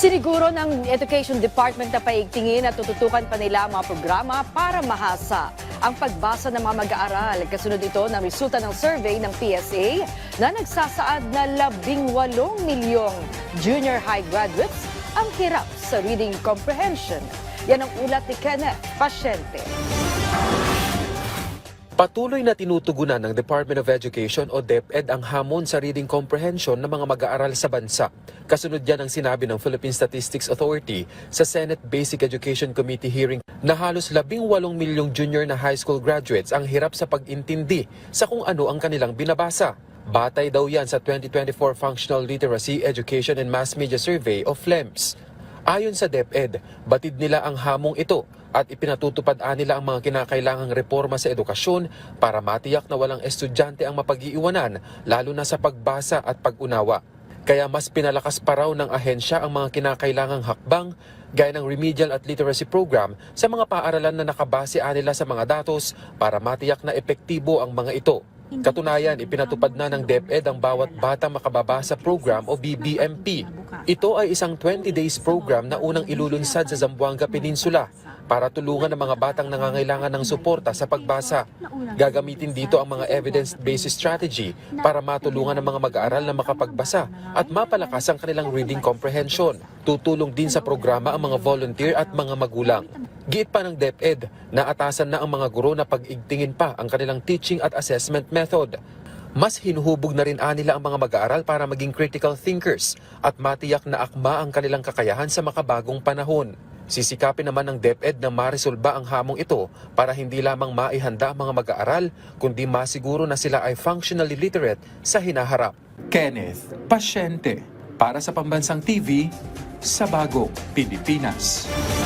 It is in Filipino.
Siniguro ng Education Department na paigtingin at tututukan pa nila ang mga programa para mahasa ang pagbasa ng mga mag-aaral. Kasunod ito ng resulta ng survey ng PSA na nagsasaad na 18 milyong junior high graduates ang hirap sa reading comprehension. Yan ang ulat ni Kenneth Pasyente. Patuloy na tinutugunan ng Department of Education o DepEd ang hamon sa reading comprehension ng mga mag-aaral sa bansa. Kasunod yan ang sinabi ng Philippine Statistics Authority sa Senate Basic Education Committee hearing na halos 18 milyong junior na high school graduates ang hirap sa pag-intindi sa kung ano ang kanilang binabasa. Batay daw yan sa 2024 Functional Literacy, Education and Mass Media Survey o FLEMS. Ayon sa DepEd, batid nila ang hamong ito at ipinatutupad nila ang mga kinakailangang reforma sa edukasyon para matiyak na walang estudyante ang mapag-iiwanan, lalo na sa pagbasa at pag-unawa. Kaya mas pinalakas pa raw ng ahensya ang mga kinakailangang hakbang gaya ng remedial at literacy program sa mga paaralan na nakabase nila sa mga datos para matiyak na epektibo ang mga ito. Katunayan, ipinatupad na ng DepEd ang Bawat Bata Makababasa Program o BBMP. Ito ay isang 20 days program na unang ilulunsad sa Zamboanga Peninsula para tulungan ang mga batang nangangailangan ng suporta sa pagbasa. Gagamitin dito ang mga evidence-based strategy para matulungan ang mga mag-aaral na makapagbasa at mapalakas ang kanilang reading comprehension. Tutulong din sa programa ang mga volunteer at mga magulang. Giit pa ng DepEd na atasan na ang mga guro na pag-igtingin pa ang kanilang teaching at assessment method. Mas hinuhubog na rin nila ang mga mag-aaral para maging critical thinkers at matiyak na akma ang kanilang kakayahan sa makabagong panahon. Sisikapin naman ng DepEd na maresolba ang hamong ito para hindi lamang maihanda ang mga mag-aaral, kundi masiguro na sila ay functionally literate sa hinaharap. Kenneth Pasyente para sa Pambansang TV sa Bagong Pilipinas.